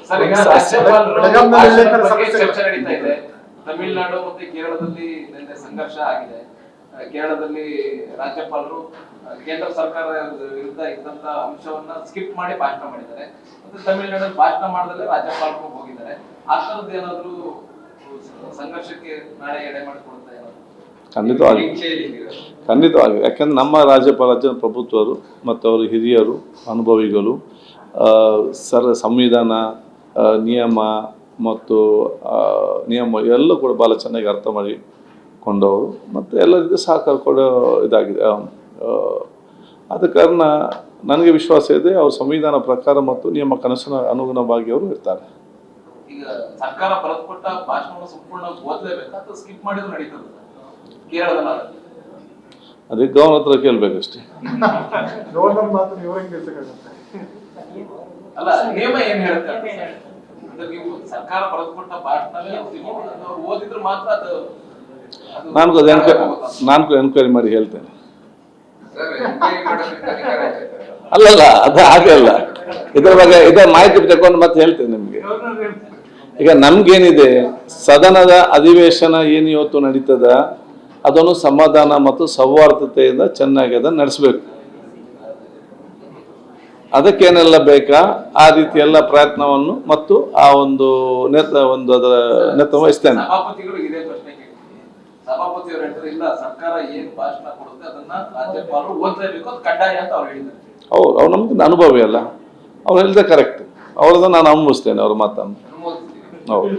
ಚರ್ಚೆ ನಡೀತಾ ಇದೆ. ತಮಿಳುನಾಡು ಮತ್ತೆ ಕೇರಳದಲ್ಲಿ ನಿನ್ನೆ ಸಂಘರ್ಷ ಆಗಿದೆ. ಕೇರಳದಲ್ಲಿ ರಾಜ್ಯಪಾಲರು ಕೇಂದ್ರ ಸರ್ಕಾರ ವಿರುದ್ಧ ಇದ್ದಂತ ಅಂಶವನ್ನ ಸ್ಕಿಪ್ ಮಾಡಿ ಭಾಷಣ ಮಾಡಿದ್ದಾರೆ. ಮತ್ತೆ ತಮಿಳುನಾಡಲ್ಲಿ ಭಾಷಣ ಮಾಡದಲ್ಲೇ ರಾಜ್ಯಪಾಲರು ಹೋಗಿದ್ದಾರೆ. ಆ ಥರದ್ದು ಏನಾದ್ರು ಸಂಘರ್ಷಕ್ಕೆ ನಾಳೆ ಎಡೆ ಮಾಡಿಕೊಡುತ್ತಾ ಏನಾದ್ರು? ಖಂಡಿತವಾಗಿ. ಯಾಕಂದ್ರೆ ನಮ್ಮ ರಾಜ್ಯ ಪ್ರಭುತ್ವರು ಮತ್ತು ಅವರು ಹಿರಿಯರು, ಅನುಭವಿಗಳು, ಸಂವಿಧಾನ, ನಿಯಮ ಮತ್ತು ನಿಯಮ ಎಲ್ಲ ಕೂಡ ಭಾಳ ಚೆನ್ನಾಗಿ ಅರ್ಥ ಮಾಡಿಕೊಂಡವರು ಮತ್ತು ಎಲ್ಲರಿಗೂ ಸಹಕಾರ ಕೊಡೋ ಇದಾಗಿದೆ. ಆದ ಕಾರಣ ನನಗೆ ವಿಶ್ವಾಸ ಇದೆ, ಅವರು ಸಂವಿಧಾನ ಪ್ರಕಾರ ಮತ್ತು ನಿಯಮ ಕನಸಿನ ಅನುಗುಣವಾಗಿ ಅವರು ಇರ್ತಾರೆ. ಈಗ ಸರ್ಕಾರ ಬರೆದುಕೊಟ್ಟ ಭಾಷಣವನ್ನು ಸಂಪೂರ್ಣವಾಗಿ ಓದಲೇಬೇಕಾ ಅಥವಾ ಸ್ಕಿಪ್ ಮಾಡಿದ್ರು ನಡೀತದೆ ಕೇರಳದಲ್ಲಿ? ಅದಕ್ಕೆ ಗವರ್ನರ್ ಹತ್ರ ಕೇಳಬೇಕಷ್ಟೇ. ಅಲ್ಲ, ನಿಯಮ ಏನ್ ಹೇಳುತ್ತೆ? ನೀವು ಸರ್ಕಾರ ಬರೆದುಕೊಟ್ಟ ಭಾಷಣವೇ ಓದಿದ್ರು ಮಾತ್ರ ಅದು ನಾನು ಎನ್ಕ್ವೈರಿ ಮಾಡಿ ಹೇಳ್ತೇನೆ. ಅಲ್ಲಲ್ಲ, ಅದು ಹಾಗೆ ಅಲ್ಲ. ಇದರ ಬಗ್ಗೆ ಮಾಹಿತಿ ತಗೊಂಡು ಮತ್ತೆ ಹೇಳ್ತೇನೆ ನಿಮ್ಗೆ. ಈಗ ನಮ್ಗೇನಿದೆ, ಸದನದ ಅಧಿವೇಶನ ಏನು ಇವತ್ತು ನಡೀತದ ಅದನ್ನು ಸಮಾಧಾನ ಮತ್ತು ಸೌಹಾರ್ದತೆಯಿಂದ ಚೆನ್ನಾಗಿ ಅದನ್ನು ನಡೆಸಬೇಕು. ಅದಕ್ಕೇನೆಲ್ಲ ಬೇಕಾ ಆ ರೀತಿ ಎಲ್ಲ ಪ್ರಯತ್ನವನ್ನು ಮತ್ತು ಆ ಒಂದು ಅದರ ನೇತೃತ್ವ ವಹಿಸ್ತೇನೆ. ಸಭಾಪತಿಗಳು ಇದೇ ಪ್ರಶ್ನೆ ಕೇಳಿದ್ರು. ಸಭಾಪತಿಯವರು ಹೇಳಿದ್ರೆ ಇಲ್ಲ, ಸರ್ಕಾರ ಏನು ಭಾಷಣ ಕೊಡುತ್ತೆ ಅದನ್ನ ರಾಜ್ಯಪಾಲರು ಓದಲೇಬೇಕು, ಅದು ಕಡ್ಡಾಯ ಅಂತ ಅವ್ರು ಹೇಳಿದ್ದಾರೆ. ಅವ್ರು ನಮ್ಗೆ ಅನುಭವಿ ಅಲ್ಲ, ಅವ್ರು ಹೇಳಿದೆ ಕರೆಕ್ಟ್. ಅವ್ರದ್ದು ನಾನು ಅಂಬಿಸ್ತೇನೆ ಅವ್ರ ಮಾತನ್ನು. ಹೌದು.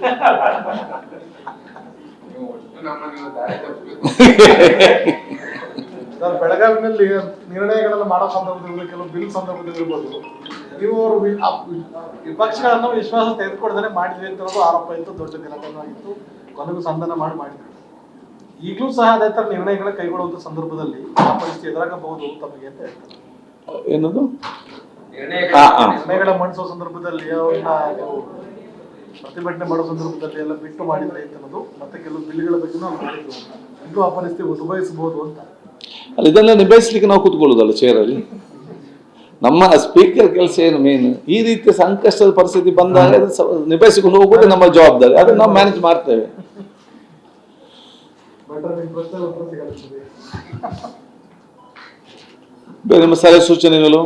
ಬೆಳಗಾವಿನಲ್ಲಿ ನಿರ್ಣಯಗಳೆಲ್ಲ ಮಾಡೋ ಸಂದರ್ಭದಲ್ಲಿ ಕೆಲವು ಬಿಲ್ ಸಂದರ್ಭದಲ್ಲಿ ಇರ್ಬೋದು, ನೀವು ಅವರು ವಿಪಕ್ಷಗಳನ್ನು ವಿಶ್ವಾಸ ತೆಗೆದುಕೊಳ್ದೇ ಮಾಡಿದ್ವಿ ಅಂತ ಆರೋಪ ಇತ್ತು, ದೊಡ್ಡ ಗಲಾಟೆಯಾಗಿತ್ತು, ಕೊನೆಗೂ ಸಂಧಾನ ಮಾಡಿದ್ರು. ಈಗಲೂ ಸಹ ಅದೇ ತರ ನಿರ್ಣಯಗಳ ಕೈಗೊಳ್ಳುವಂತ ಸಂದರ್ಭದಲ್ಲಿ ಆ ಪರಿಸ್ಥಿತಿ ಎದುರಾಗಬಹುದು ತಮಗೆ ಅಂತ ಹೇಳ್ತಾರೆ. ಏನದು ನಿರ್ಣಯಗಳ ಮಂಡಿಸುವ ಸಂದರ್ಭದಲ್ಲಿ ಅವ್ರನ್ನ ಪ್ರತಿಭಟನೆ ಮಾಡೋ ಸಂದರ್ಭದಲ್ಲಿ ಎಲ್ಲ ಬಿಟ್ಟು ಮಾಡಿದ್ರೆ ಅನ್ನೋದು, ಮತ್ತೆ ಕೆಲವು ಬಿಲ್ಗಳ ಬಗ್ಗೆ ನಾವು ಮಾಡಿದ್ರು, ಇದು ಆ ಪರಿಸ್ಥಿತಿ ಉದ್ಭವಿಸಬಹುದು ಅಂತ. ಅಲ್ಲಿ ಇದೆಲ್ಲ ನಿಭಾಯಿಸ್ಲಿಕ್ಕೆ ನಾವು ಕೂತ್ಕೊಳ್ಳೋದಲ್ಲ ಚೇರಲ್ಲಿ. ನಮ್ಮ ಸ್ಪೀಕರ್ ಕೆಲಸ ಏನು ಮೇನ್, ಈ ರೀತಿಯ ಸಂಕಷ್ಟದ ಪರಿಸ್ಥಿತಿ ಬಂದಾಗ ನಿಭಾಯಿಸಿಕೊಂಡು ಹೋಗೋದು ನಮ್ಮ ಜವಾಬ್ದಾರಿ. ಅದನ್ನು ನಾವು ಮ್ಯಾನೇಜ್ ಮಾಡ್ತೇವೆ. ಬೇರೆ ನಿಮ್ಮ ಸಲಹೆ ಸೂಚನೆಗಳು?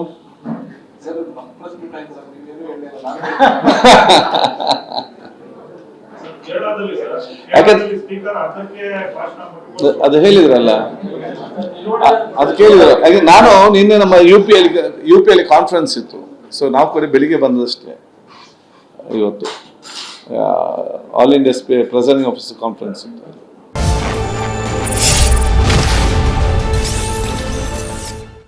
ಅದು ಹೇಳಿದ್ರಲ್ಲ, ಅದು ಕೇಳಿದ್ರೆ ನಾನು ನಿನ್ನೆ ನಮ್ಮ ಯು ಪಿ ಅಲ್ಲಿ ಕಾನ್ಫರೆನ್ಸ್ ಇತ್ತು. ಸೊ ನಾವು ಕೂಡ ಬೆಳಿಗ್ಗೆ ಬಂದಷ್ಟೇ ಇವತ್ತು ಆಲ್ ಇಂಡಿಯಾ ಪ್ರೆಸೈಡಿಂಗ್ ಆಫೀಸರ್ ಕಾನ್ಫರೆನ್ಸ್ ಇತ್ತು.